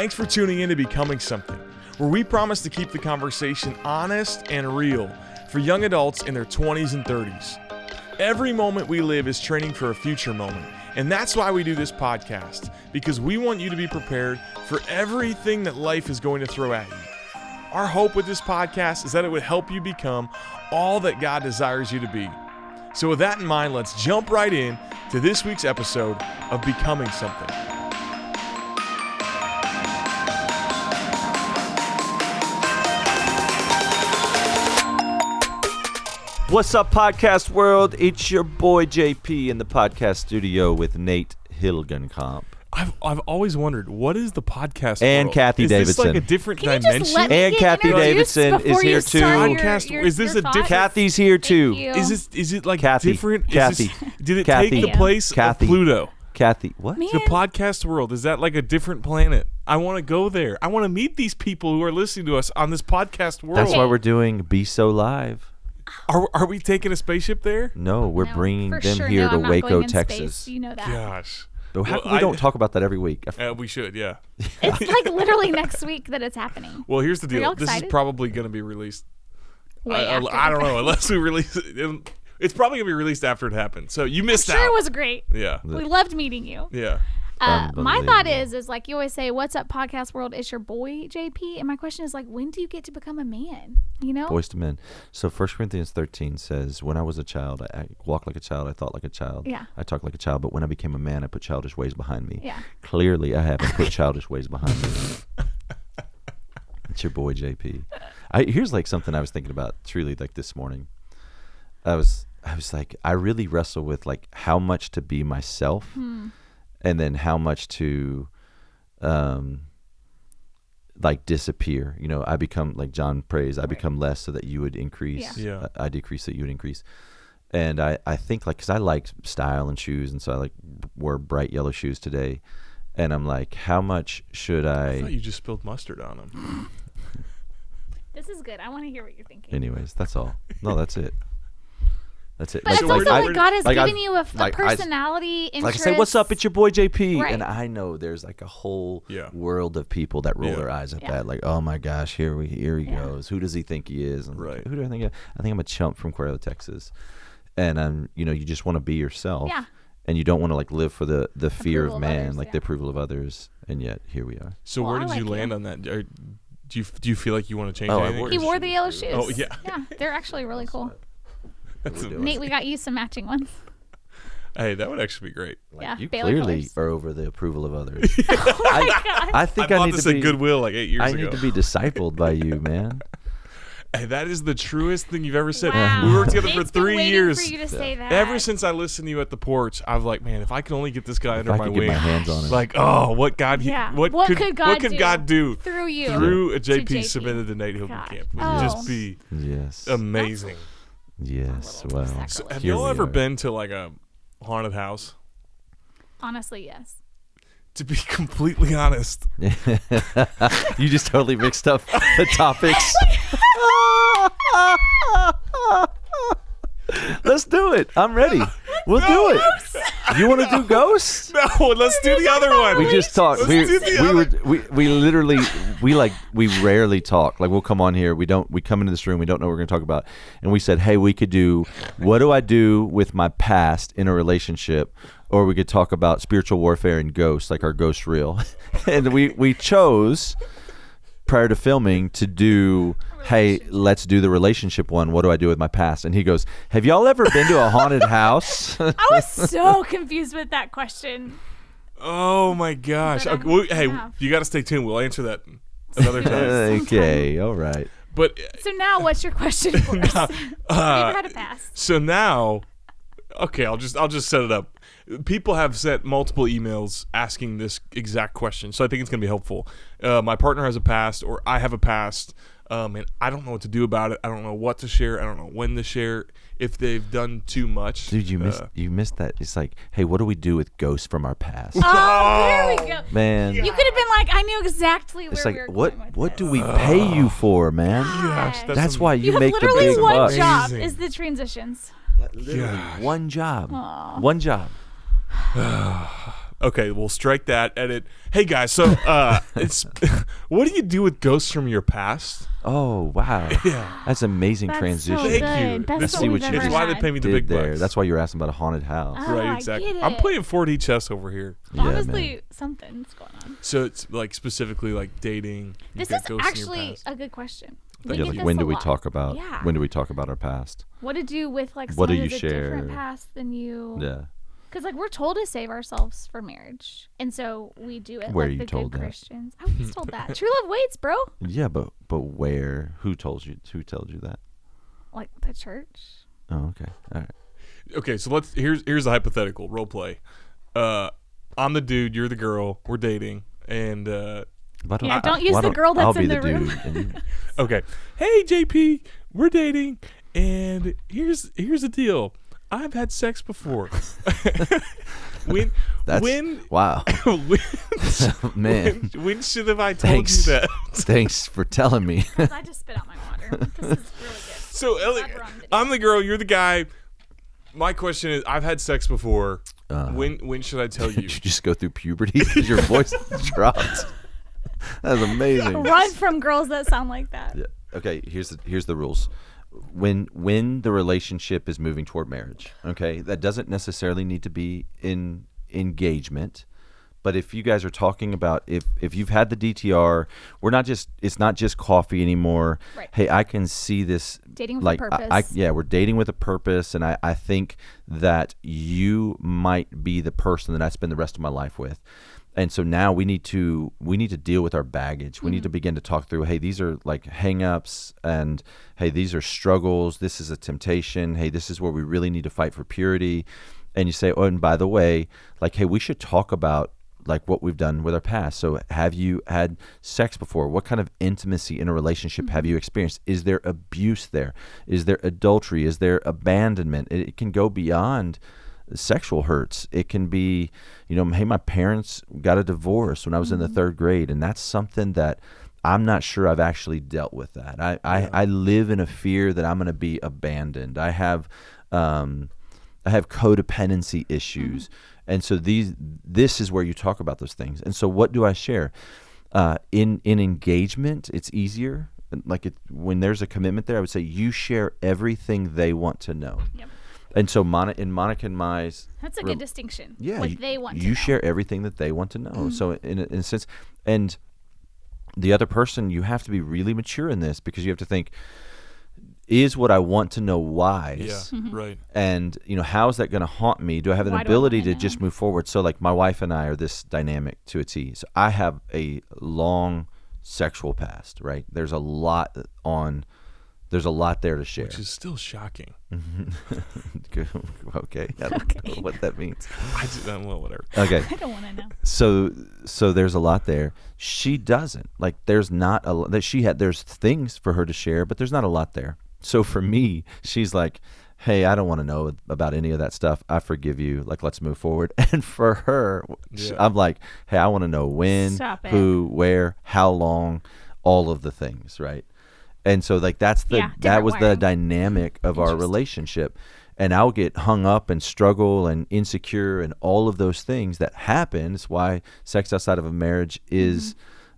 Thanks for tuning in to Becoming Something, where we promise to keep the conversation honest and real for young adults in their 20s and 30s. Every moment we live is training for a future moment, and that's why we do this podcast, because we want you to be prepared for everything that life is going to throw at you. Our hope with this podcast is that it would help you become all that God desires you to be. So with that in mind, let's jump right in to this week's episode of Becoming Something. What's up, podcast world? It's your boy JP in the podcast studio with Nate Hilgenkamp. I've always wondered, what is the podcast and world? Kathy is Davidson. Is this like a different Can you dimension? just let me And get Kathy introduced Davidson before is you here start too. Podcast- your is this a thoughts? different- Kathy's here too. Thank you. Is it like Kathy. different? Kathy. Did it Kathy. take the place Kathy. of Pluto? Kathy, what? Man. The podcast world, is that like a different planet? I want to go there. I want to meet these people who are listening to us on this podcast world. That's why we're doing Be So Live. Are we taking a spaceship there? No, we're No, bringing for them sure, here no, to I'm not Waco, going in Texas. space. You know that. Gosh. But how Well, come we don't talk about that every week? We should, yeah. It's like literally next week that it's happening. Well, here's the deal. y'all This is excited? probably going to be released. Way after I don't the know, fact. unless we release it. It's probably going to be released after it happened. So you missed Sure, out. it was great. Yeah. We loved meeting you. Yeah. My thought is like you always say, "What's up, podcast world?" It's your boy JP, and my question is like, when do you get to become a man? You know, Boys to men. So 1 Corinthians 13 says, when I was a child, I walked like a child, I thought like a child, Yeah. I talked like a child, but when I became a man, I put childish ways behind me. Yeah. Clearly, I haven't put childish ways behind me. It's your boy JP. Here's like something I was thinking about truly like this morning. I was like, I really wrestle with like how much to be myself and then how much to like disappear. You know, I become, like John prays, I become less so that you would increase. Yeah. I decrease so that you would increase. And I think like, because I like style and shoes, and so I like wore bright yellow shoes today. And I'm like, how much should I thought you just spilled mustard on them. this is good. I want to hear what you're thinking. Anyways, that's all. No, that's it. That's it. But Like, it's so also where- like God has like, given I've- you a like, personality, Like I interest. say, what's up? It's your boy JP, Right. and I know there's like a whole Yeah. world of people that roll Yeah. their eyes at Yeah. that. Like, oh my gosh, here he Yeah. goes. Who does he think he is? And Right. Who do I think? I think I'm a chump from Cuero, Texas, and you just want to be yourself. Yeah. And you don't want to like live for the fear Approval of of man, others, like yeah. the approval of others, and yet here we are. So Well, where I did you like land you. on that? Do you feel like you want to change Oh, I anything? wore He wore the yellow shoes. Oh, yeah. Yeah, they're actually really cool. That's We're a- doing. Nate, we got you some matching ones. Hey, that would actually be great. Yeah, You Baylor clearly colors. are over the approval of others. Oh my God. I think I I bought need this to at be. Goodwill like 8 years I ago. need to be discipled by you, man. Hey, that is the truest thing you've ever said. Wow. We worked together Nate's for been 3 waiting years. For you to say that. Ever since I listened to you at the porch, I was like, man, if I could only get this guy under I my could get wing. my hands on him. Like, oh, what God, Yeah. what could God do through you, through a to JP submitted to Nate Hilton God. Camp? Would Oh. just be Yes. amazing. Yes. A little Well, sacrilege. So have here y'all we ever are. been to like a haunted house? Honestly, yes. To be completely honest, You just totally mixed up the topics. Let's do it. I'm ready. We'll do it. You want to do ghosts? no. Let's do the other one. We just talked. Let's We do the we literally we rarely talk. Like we'll come on here. We come into this room. We don't know what we're going to talk about. And we said, hey, we could do what do I do with my past in a relationship, or we could talk about spiritual warfare and ghosts, like our ghost reel. And we chose prior to filming to do, hey, let's do the relationship one. What do I do with my past? And he goes, have y'all ever been to a haunted house? I was so confused with that question. Oh my gosh. But I Okay, well, hey, have. you got to stay tuned. We'll answer that another time. Okay, all right. But So now, what's your question for us? Have you ever had a past? so now, okay, I'll just set it up. People have sent multiple emails asking this exact question, so I think it's going to be helpful. My partner has a past, or I have a past, and I don't know what to do about it. I don't know what to share. I don't know when to share. If they've done too much, Dude, you missed that. It's like, hey, what do we do with ghosts from our past? Oh, there we go. Man, You could have been like, I knew exactly where it's we like, were what going with what this. do we pay you for, man? Gosh, That's why you You have make the literally big one bucks. job Amazing. is the transitions. Literally Gosh. one job. Aw. One job. Okay, we'll strike that. Edit. Hey guys, so it's what do you do with ghosts from your past? Oh wow, Yeah. that's amazing That's transition. so Thank good. you. Best This- one see we've what you ever It's why they had. pay me the Did big there. bucks. That's why you're asking about a haunted house. Oh, Right, I exactly. get I'm it. playing 4D chess over here. Yeah, Honestly, man. something's going on. So it's like specifically like dating. You've This got is ghosts in your actually past. a good question. Yeah, We Yeah, get like this when a do we lot. talk about? Yeah. When do we talk about our past? What to do with like What do someone you who's a different share? past than you? Yeah. Because like we're told to save ourselves for marriage, and so we do it. Where like you the told good that? Christians. I was told that. True love waits, bro. Yeah, but where? Who told you? Who told you that? Like the church. Oh, okay. All right. Okay, so here's a hypothetical role play. I'm the dude, you're the girl, we're dating, and Why Yeah, don't use why the girl that's I'll be in the the room. dude and you- okay, hey JP, we're dating, and here's the deal. I've had sex before. when That's when wow, when, man. when should have I told Thanks. you that? Thanks for telling me. Because I just spit out my water. This is really good. So Ellie, Glad we're on video. I'm the girl, you're the guy. My question is, I've had sex before. When should I tell you? Did you just go through puberty because your voice dropped? That's amazing. Run from girls that sound like that. Yeah. Okay, here's the rules. When the relationship is moving toward marriage, okay, that doesn't necessarily need to be in engagement. But if you guys are talking about if you've had the DTR, it's not just coffee anymore. Right. Hey, I can see this Dating with like a purpose. yeah, we're dating with a purpose, and I think that you might be the person that I spend the rest of my life with. And so now we need to deal with our baggage. We need to begin to talk through, hey, these are like hang-ups, and hey, these are struggles. This is a temptation. Hey, this is where we really need to fight for purity. And you say, oh, and by the way, like, hey, we should talk about like what we've done with our past. So have you had sex before? What kind of intimacy in a relationship have you experienced? Is there abuse there? Is there adultery? Is there abandonment? It can go beyond sexual hurts. It can be, hey, my parents got a divorce when I was in the third grade, and that's something that I'm not sure I've actually dealt with that. I live in a fear that I'm going to be abandoned. I have codependency issues. And so this is where you talk about those things. And so what do I share? In engagement, it's easier. Like when there's a commitment there, I would say you share everything they want to know. Yep. And so Monica and Mai's, That's a good distinction. yeah, What they want to you know. share everything that they want to know. So in a sense, and the other person, you have to be really mature in this, because you have to think, is what I want to know wise? Yeah, right. And how is that going to haunt me? Do I have an Why do I ability wanna to just move forward? So like my wife and I are this dynamic to a T. So I have a long sexual past, right? There's a lot there to share. Which is still shocking. Okay, I don't know what that means. Well, whatever. Okay, I don't want to know. so there's a lot there. She doesn't, like, there's not a lot that there's things for her to share, but there's not a lot there. So for me, she's like, hey, I don't want to know about any of that stuff. I forgive you. Like, let's move forward. And for her, I'm like, hey, I want to know when, Stop it. who, where, how long, all of the things, right? And so like that different was the wiring. dynamic of our relationship. And I'll get hung up and struggle and insecure and all of those things that happen. It's why sex outside of a marriage is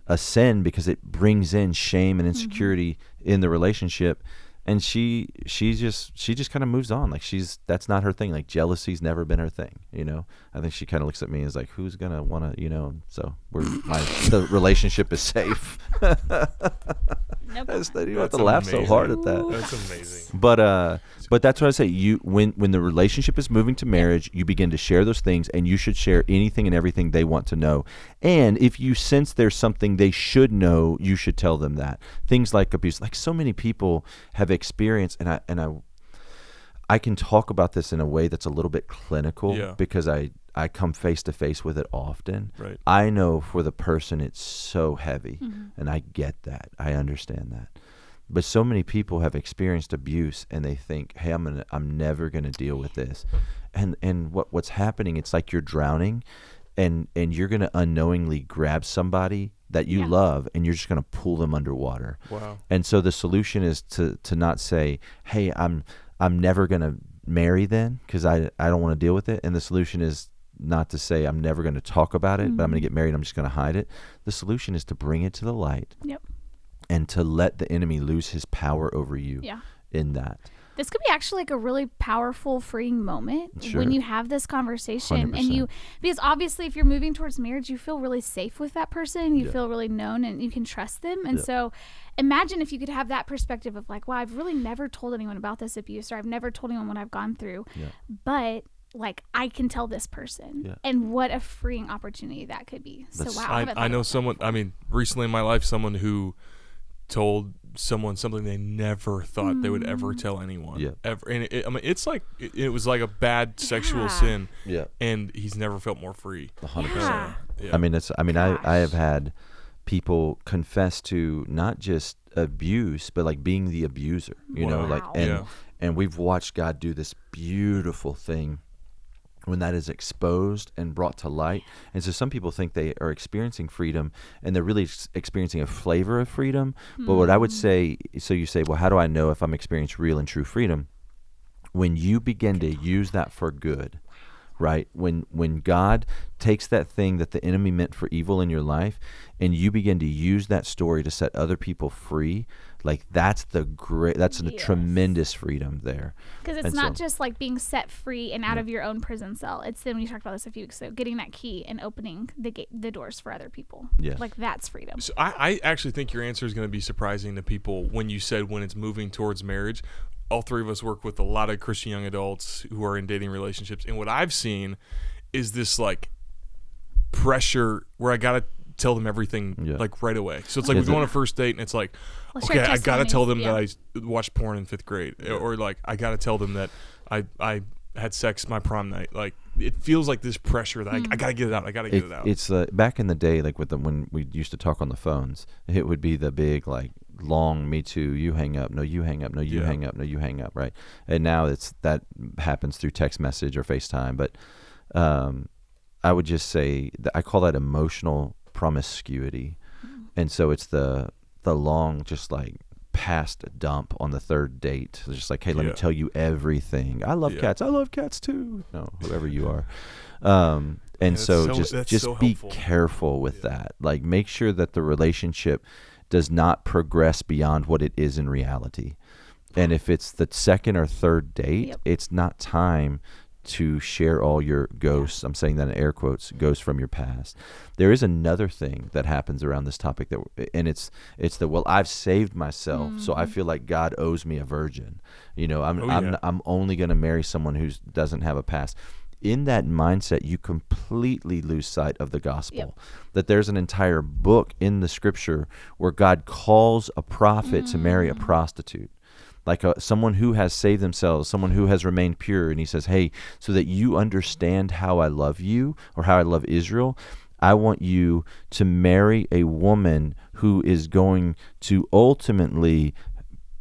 a sin, because it brings in shame and insecurity in the relationship. And she just kind of moves on. Like that's not her thing. Like jealousy's never been her thing. I think she kind of looks at me and is like, who's gonna want to, so the relationship is safe. Nope. You don't have to laugh so hard at that. That's amazing. But that's what I say. When the relationship is moving to marriage, you begin to share those things, and you should share anything and everything they want to know. And if you sense there's something they should know, you should tell them that. Things like abuse, like so many people have experienced, and I can talk about this in a way that's a little bit clinical, because I come face to face with it often. Right. I know for the person it's so heavy, and I get that. I understand that. But so many people have experienced abuse, and they think, hey, I'm never going to deal with this. And what's happening, it's like you're drowning, and you're going to unknowingly grab somebody that you love, and you're just going to pull them underwater. Wow. And so the solution is to not say, hey, I'm never going to marry then, because I don't want to deal with it. And the solution is not to say I'm never going to talk about it, but I'm going to get married. I'm just going to hide it. The solution is to bring it to the light. Yep. And to let the enemy lose his power over you in that. This could be actually like a really powerful, freeing moment Sure. when you have this conversation. 100%. And because obviously if you're moving towards marriage, you feel really safe with that person. You feel really known and you can trust them. And so imagine if you could have that perspective of like, wow, I've really never told anyone about this abuse, or I've never told anyone what I've gone through. But like I can tell this person, and what a freeing opportunity that could be. So wow, I know someone. I mean, recently in my life, someone who told someone something they never thought they would ever tell anyone. Ever. And I mean, it's like it was like a bad sexual sin. And he's never felt more free. 100%. I mean, I have had people confess to not just abuse, but like being the abuser. You know, like and we've watched God do this beautiful thing when that is exposed and brought to light. And so some people think they are experiencing freedom, and they're really experiencing a flavor of freedom. But what I would say, so you say, well, how do I know if I'm experiencing real and true freedom? When you begin to use that for good, right? When God takes that thing that the enemy meant for evil in your life, and you begin to use that story to set other people free, like that's a tremendous freedom there. Because it's not just like being set free and out of your own prison cell. It's then we talked about this a few weeks ago, getting that key and opening the doors for other people. Like that's freedom. So I actually think your answer is going to be surprising to people when you said when it's moving towards marriage. All three of us work with a lot of Christian young adults who are in dating relationships, and what I've seen is this like pressure where I gotta tell them everything like right away. So it's like we go on a first date and it's like, okay, I gotta tell them that I watched porn in 5th grade, or like I gotta tell them that I had sex my prom night. Like it feels like this pressure that I gotta get it out. I gotta get it out. It's back in the day, like when we used to talk on the phones, it would be the big like long me too, you hang up, no you hang up, no you hang up, no you hang up, right? And now that happens through text message or FaceTime. But I would just say that I call that emotional promiscuity. And so it's the long just like past dump on the third date. It's just like, hey, let me tell you everything. I love cats. I love cats too. No, whoever you are. And so just be careful with that. Like make sure that the relationship does not progress beyond what it is in reality. And if it's the second or third date, it's not time to share all your ghosts. I'm saying that in air quotes, ghosts from your past. There is another thing that happens around this topic and it's well, I've saved myself, so I feel like God owes me a virgin. You know, I'm only going to marry someone who doesn't have a past. In that mindset, you completely lose sight of the gospel. That there's an entire book in the scripture where God calls a prophet to marry a prostitute. Like someone who has saved themselves, someone who has remained pure. And he says, hey, so that you understand how I love you or how I love Israel, I want you to marry a woman who is going to ultimately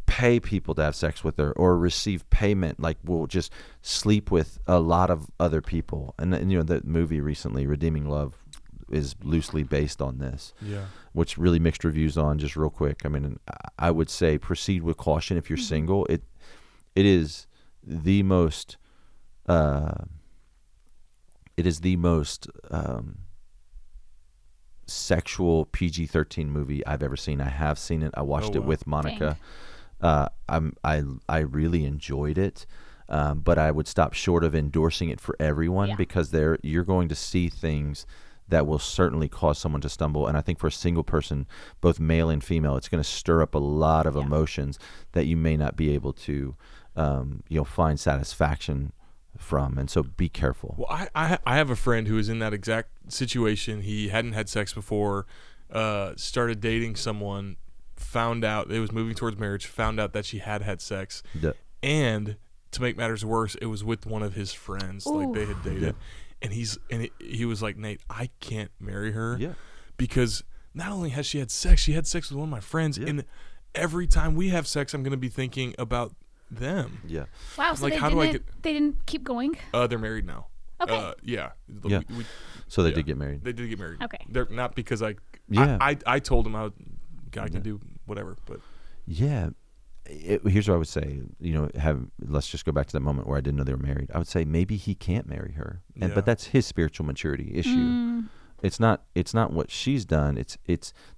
pay people to have sex with her or receive payment, like will just sleep with a lot of other people. And you know, the movie recently, Redeeming Love, is loosely based on this, which really mixed reviews on. Just real quick, I mean, I would say proceed with caution if you're single. It is the most sexual PG-13 movie I've ever seen. I have seen it. I watched it with Monica. I really enjoyed it, but I would stop short of endorsing it for everyone because you're going to see things that will certainly cause someone to stumble. And I think for a single person, both male and female, it's going to stir up a lot of emotions that you may not be able to find satisfaction from. And so be careful. Well, I have a friend who is in that exact situation. He hadn't had sex before, started dating someone, found out it was moving towards marriage, found out that she had sex, and to make matters worse, it was with one of his friends. Ooh. Like they had dated, and he was like, Nate, I can't marry her because not only has she had sex with one of my friends, and every time we have sex, I'm going to be thinking about them. Yeah. Wow. So like, they didn't keep going? They're married now. Okay. So they did get married. They did get married. Okay. They're not because I told them I can do whatever, but here's what I would say. Let's just go back to that moment where I didn't know they were married. I would say maybe he can't marry her, but that's his spiritual maturity issue. It's not what she's done.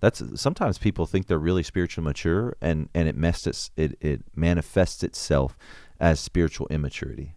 That's sometimes people think they're really spiritually mature, and it manifests itself as spiritual immaturity.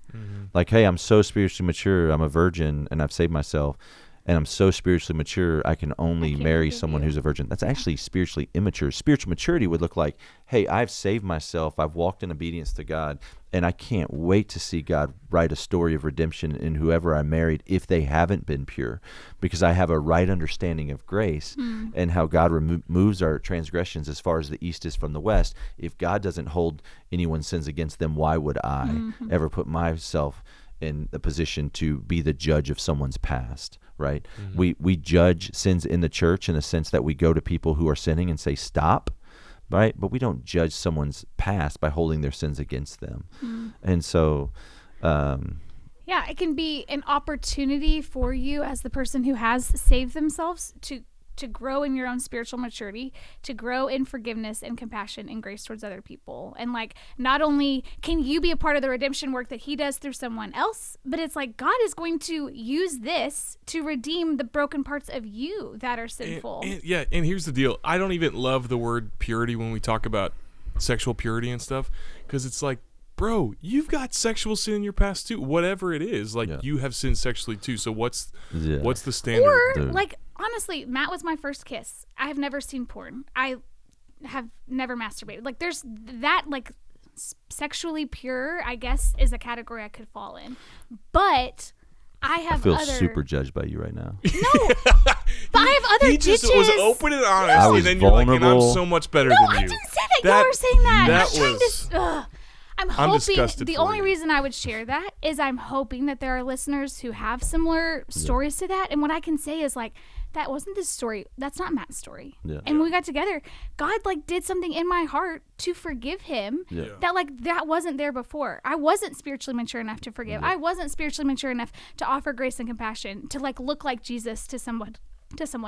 Like, hey, I'm so spiritually mature. I'm a virgin, and I've saved myself. And I'm so spiritually mature, I can only marry someone who's a virgin. That's actually spiritually immature. Spiritual maturity would look like, hey, I've saved myself. I've walked in obedience to God, and I can't wait to see God write a story of redemption in whoever I married if they haven't been pure, because I have a right understanding of grace and how God removes our transgressions as far as the east is from the west. If God doesn't hold anyone's sins against them, why would I ever put myself in a position to be the judge of someone's past, right? We judge sins in the church in the sense that we go to people who are sinning and say, stop, right? But we don't judge someone's past by holding their sins against them. And so... yeah, it can be an opportunity for you as the person who has saved themselves to grow in your own spiritual maturity, to grow in forgiveness and compassion and grace towards other people. And like, not only can you be a part of the redemption work that he does through someone else, but it's like God is going to use this to redeem the broken parts of you that are sinful. And here's the deal. I don't even love the word purity when we talk about sexual purity and stuff, because it's like, bro, you've got sexual sin in your past too. Whatever it is, like you have sinned sexually too. So what's the standard? Or like, honestly, Matt was my first kiss. I have never seen porn. I have never masturbated. Like, there's that, like, sexually pure, I guess, is a category I could fall in. But I feel super judged by you right now. No, but I have other ditches. He just was open and honest, I was and then vulnerable. you're like, and I'm so much better than you. No, I didn't say that. You were saying that. I'm hoping disgusted the for only you. reason I would share that is I'm hoping that there are listeners who have similar stories to that. And what I can say is, like, that wasn't this story. That's not Matt's story. Yeah. And when we got together, God, like, did something in my heart to forgive him that, like, that wasn't there before. I wasn't spiritually mature enough to forgive. I wasn't spiritually mature enough to offer grace and compassion, to, like, look like Jesus to someone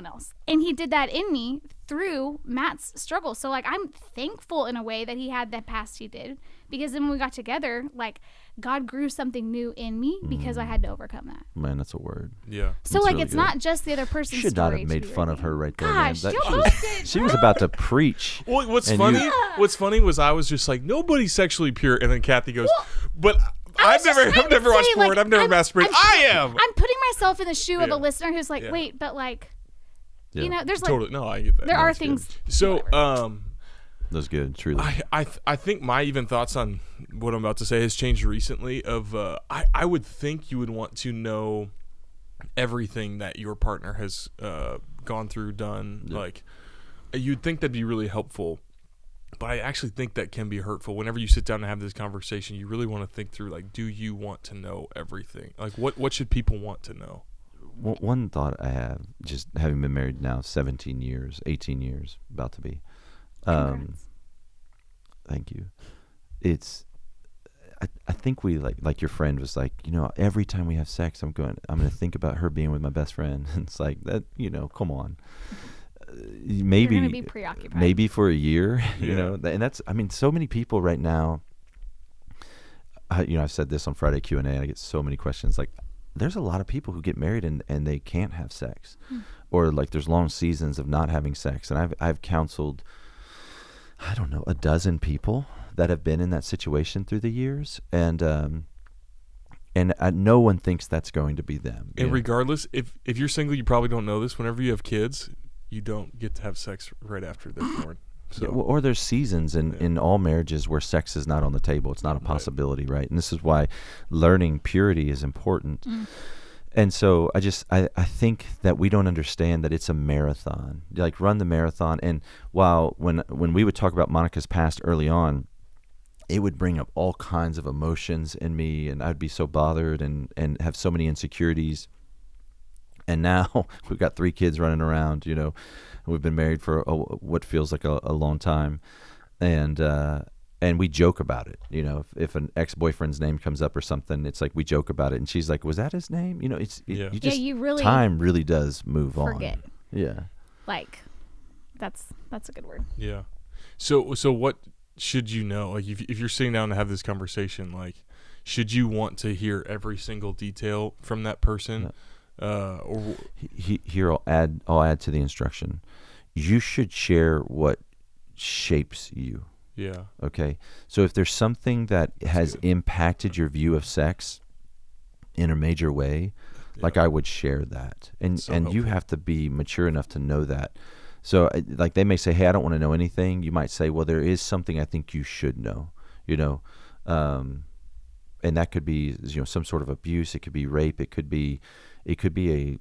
else. And he did that in me through Matt's struggle. So, like, I'm thankful in a way that he had that past he did, because then when we got together, like, God grew something new in me because I had to overcome that. Man, that's a word. Yeah. So, That's like, really it's good. not just the other person's Should story. not have made fun of her right there. Gosh, man. you both did. She was about to preach. Well, what's And funny? you- What's funny was I was just like, nobody's sexually pure, and then Kathy goes, but I I've was just never trying to watched say, porn. like, I've never masturbated. I am. I'm putting myself in the shoe of Yeah. a listener who's like, Yeah. wait, but, like, Yeah. you know, there's like, Totally. No, I get that. there are That's good. things. So, whatever. That's good, truly. I think my even thoughts on what I'm about to say has changed recently. I would think you would want to know everything that your partner has gone through, done. Yeah. Like, you'd think that'd be really helpful, but I actually think that can be hurtful. Whenever you sit down and have this conversation, you really want to think through, like, do you want to know everything? Like, what should people want to know? One thought I have, just having been married now 17 years, 18 years, about to be. Congrats. Thank you. I think we like your friend was like, every time we have sex, I'm going to think about her being with my best friend. And it's like that, come on. Maybe You're gonna be preoccupied. maybe for a year, Yeah. and that's, so many people right now, I've said this on Friday Q&A, and I get so many questions. Like, there's a lot of people who get married and they can't have sex, or like there's long seasons of not having sex. And I've counseled, I don't know, a dozen people that have been in that situation through the years, and no one thinks that's going to be them. And regardless, if you're single, you probably don't know this. Whenever you have kids, you don't get to have sex right after they're born. So, or there's seasons in all marriages where sex is not on the table. It's not a possibility, right? And this is why learning purity is important. And so I think that we don't understand that it's a marathon. Like, run the marathon. And while when we would talk about Monica's past early on, it would bring up all kinds of emotions in me, and I'd be so bothered and have so many insecurities. And now we've got 3 kids running around, and we've been married for what feels like a long time. And we joke about it. If an ex-boyfriend's name comes up or something, it's like we joke about it. And she's like, was that his name? You really time really does move forget. on. Yeah. Like, that's a good word. yeah. So what should you know? Like, if you're sitting down to have this conversation, like, should you want to hear every single detail from that person? Or Here, I'll add to the instruction. You should share what shapes you. yeah, Okay, so if there's something that has impacted your view of sex in a major way, like, I would share that, and So you helpful. have to be mature enough to know that. So, like, they may say, "Hey, I don't want to know anything." You might say, "Well, there is something I think you should know." You know, and that could be, some sort of abuse. It could be rape. It could be a,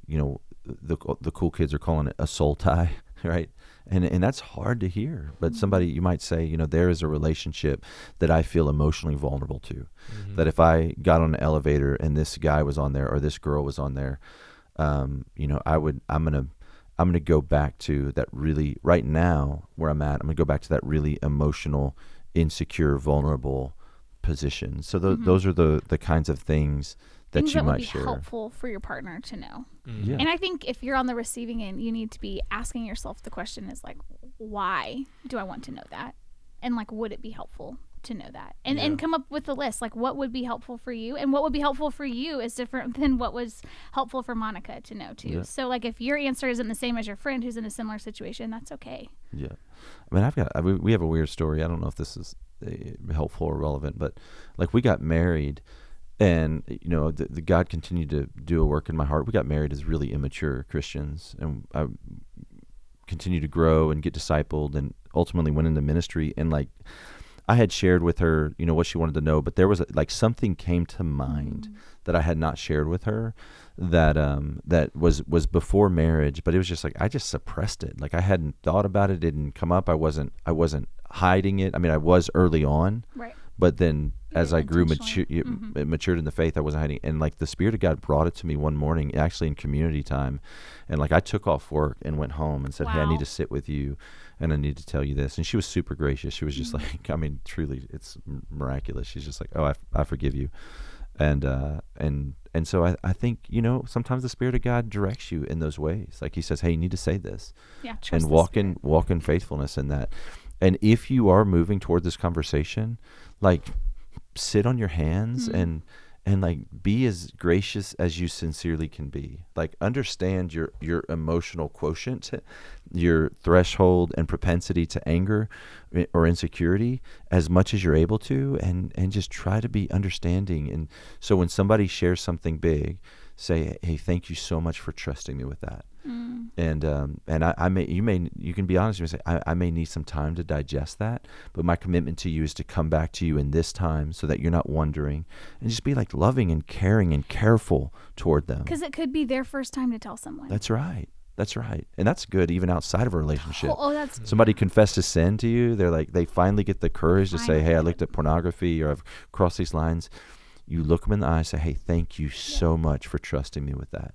the cool kids are calling it a soul tie, right? And that's hard to hear. But somebody, you might say, there is a relationship that I feel emotionally vulnerable to. That if I got on an elevator and this guy was on there or this girl was on there, I'm gonna go back to that really, right now where I'm at. I'm gonna go back to that really emotional, insecure, vulnerable position. So those are the kinds of things that Things you that would might be share. helpful for your partner to know. Yeah. And I think if you're on the receiving end, you need to be asking yourself the question is like, why do I want to know that? And like, would it be helpful to know that? And come up with a list, like what would be helpful for you, and what would be helpful for you is different than what was helpful for Monica to know too. Yeah. So like, if your answer isn't the same as your friend who's in a similar situation, that's okay. Yeah. I mean, we have a weird story. I don't know if this is helpful or relevant, but like, we got married, and the God continued to do a work in my heart. We got married as really immature Christians, and I continued to grow and get discipled, and ultimately went into ministry. And like, I had shared with her, what she wanted to know, but there was something came to mind that I had not shared with her, that was before marriage, but it was just like, I just suppressed it. Like, I hadn't thought about it. It didn't come up. I wasn't hiding it. I mean, I was early on, Right. but then as I grew Intentionally. matured in the faith, I wasn't hiding. And like, the Spirit of God brought it to me one morning, actually in community time. And like, I took off work and went home and said, "Hey, I Wow. need to sit with you, and I need to tell you this." And she was super gracious. She was just like, I mean, truly, it's miraculous. She's just like, "Oh, I forgive you." And so I think, sometimes the Spirit of God directs you in those ways. Like, he says, "Hey, you need to say this." Yeah. Trust And the walk in faithfulness in that. And if you are moving toward this conversation, like, sit on your hands and like, be as gracious as you sincerely can be. Like, understand your emotional quotient, your threshold and propensity to anger or insecurity as much as you're able to, and just try to be understanding. And so when somebody shares something big, say, "Hey, thank you so much for trusting me with that." And you can be honest with me and say, I may need some time to digest that, but my commitment to you is to come back to you in this time, so that you're not wondering, and just be like loving and caring and careful toward them. Because it could be their first time to tell someone. That's right. And that's good even outside of a relationship. Oh, that's Somebody confessed a sin to you. They're like, they finally get the courage to say, "Hey, I looked at pornography, or I've crossed these lines." You look them in the eye and say, "Hey, thank you so much for trusting me with that.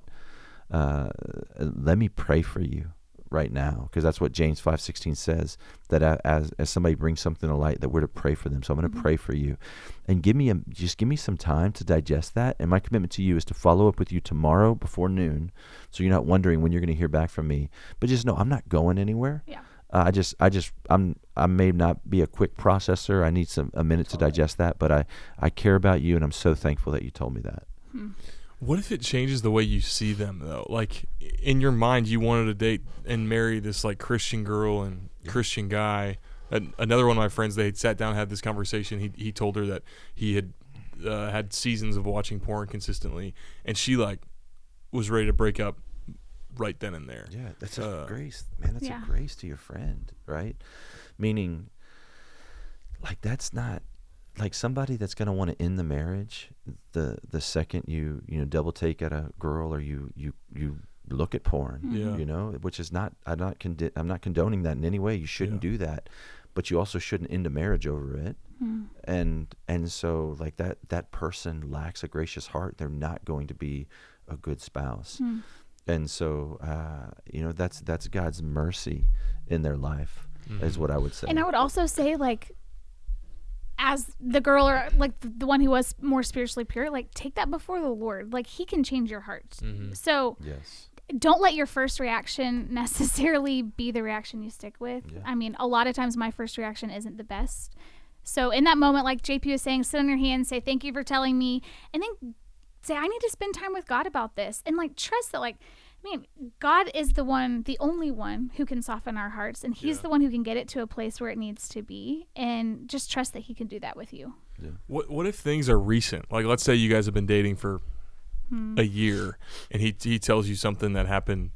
Let me pray for you right now," because that's what James 5:16 says, that as somebody brings something to light, that we're to pray for them. So I'm going to pray for you, and give me some time to digest that. And my commitment to you is to follow up with you tomorrow before noon, so you're not wondering when you're going to hear back from me. But just know, I'm not going anywhere. Yeah. I may not be a quick processor. I need a minute to digest that, but I care about you, and I'm so thankful that you told me that. What if it changes the way you see them, though? Like, in your mind, you wanted to date and marry this like Christian girl and Christian guy. Another one of my friends, they had sat down and had this conversation. He told her that he had had seasons of watching porn consistently, and she like was ready to break up right then and there. Yeah, that's a grace, man. That's a grace to your friend, right? Meaning, like, that's not like somebody that's going to want to end the marriage the second you double take at a girl, or you look at porn, which is not, I'm not condoning that in any way. You shouldn't do that, but you also shouldn't end a marriage over it. And so like that person lacks a gracious heart. They're not going to be a good spouse. And so that's God's mercy in their life, is what I would say. And I would also say, like, as the girl, or like the one who was more spiritually pure, like, take that before the Lord. Like, he can change your heart. So yes, don't let your first reaction necessarily be the reaction you stick with. Yeah. I mean, a lot of times my first reaction isn't the best. So in that moment, like JP was saying, sit on your hands, say, thank you for telling me, and then say, I need to spend time with God about this. And like, trust that, like, I mean, God is the only one who can soften our hearts, and he's the one who can get it to a place where it needs to be, and just trust that he can do that with you. Yeah. What if things are recent? Like, let's say you guys have been dating for a year, and he tells you something that happened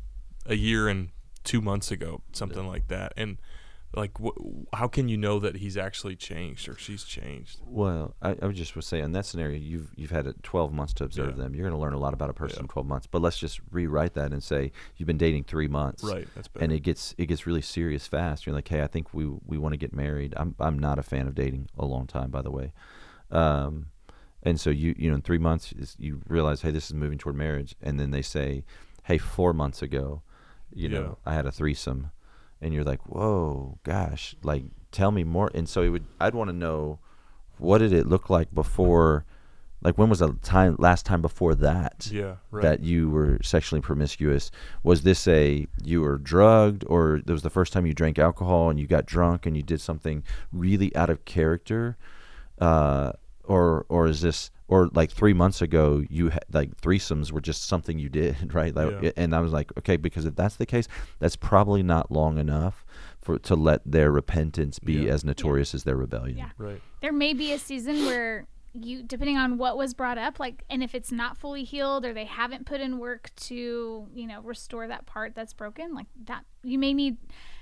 a year and 2 months ago, something like that, and like, how can you know that he's actually changed or she's changed? Well, I would just say in that scenario, you've had 12 months to observe them. You're going to learn a lot about a person in 12 months. But let's just rewrite that and say you've been dating 3 months. Right, that's better. And it gets really serious fast. You're like, hey, I think we want to get married. I'm not a fan of dating a long time, by the way. And so you in 3 months you realize, hey, this is moving toward marriage. And then they say, hey, 4 months ago, you know, I had a threesome. And you're like, whoa, gosh, like, tell me more. And so I'd want to know, what did it look like before, like, when was the last time before that that you were sexually promiscuous? Was this you were drugged, or it was the first time you drank alcohol and you got drunk and you did something really out of character? Or is this, or like 3 months ago you had, like, threesomes were just something you did, right? Like, and I was like, okay, because if that's the case, that's probably not long enough to let their repentance be as notorious as their rebellion. Yeah. Right. There may be a season where you, depending on what was brought up, like, and if it's not fully healed or they haven't put in work to, restore that part that's broken, like that, you may need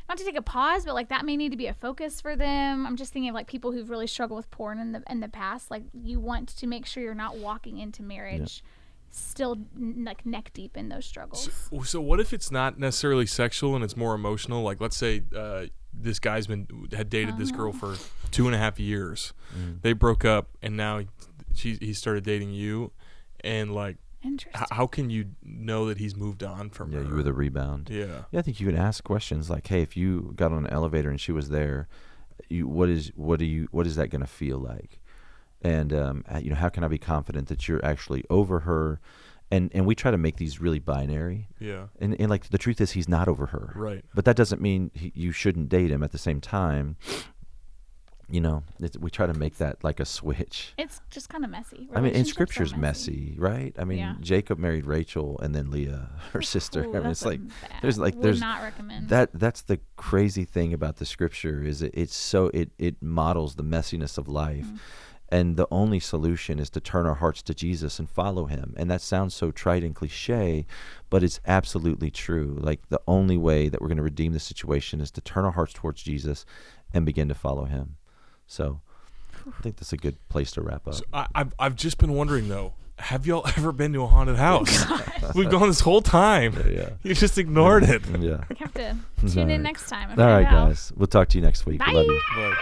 not to take a pause, but like that may need to be a focus for them. I'm just thinking of like people who've really struggled with porn in the past. Like, you want to make sure you're not walking into marriage still like neck deep in those struggles. So what if it's not necessarily sexual and it's more emotional? Like, let's say this guy's had dated this girl for 2.5 years. They broke up, and now he started dating you, and like, how can you know that he's moved on from her? You were the rebound. Yeah, I think you can ask questions like, hey, if you got on an elevator and she was there, what is that going to feel like? And how can I be confident that you're actually over her? And we try to make these really binary. Yeah. And like, the truth is, he's not over her. Right. But that doesn't mean you shouldn't date him at the same time. We try to make that like a switch. It's just kind of messy. I mean, and Scripture's messy, right? I mean, Jacob married Rachel and then Leah, her sister. I mean, it's like there's not recommend that's the crazy thing about the Scripture is it models the messiness of life. And the only solution is to turn our hearts to Jesus and follow him. And that sounds so trite and cliche, but it's absolutely true. Like, the only way that we're going to redeem the situation is to turn our hearts towards Jesus and begin to follow him. So I think that's a good place to wrap up. So I've just been wondering, though, have y'all ever been to a haunted house? We've gone this whole time. You just ignored it. Yeah. You have to tune in next time. All right, guys. We'll talk to you next week. Bye. Love you. Bye.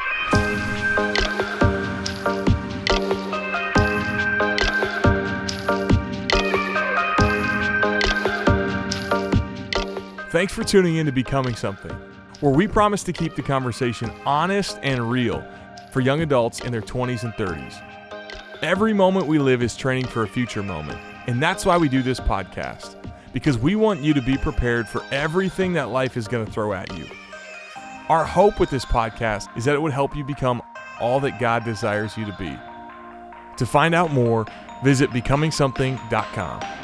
Thanks for tuning in to Becoming Something, where we promise to keep the conversation honest and real for young adults in their 20s and 30s. Every moment we live is training for a future moment, and that's why we do this podcast, because we want you to be prepared for everything that life is going to throw at you. Our hope with this podcast is that it would help you become all that God desires you to be. To find out more, visit becomingsomething.com.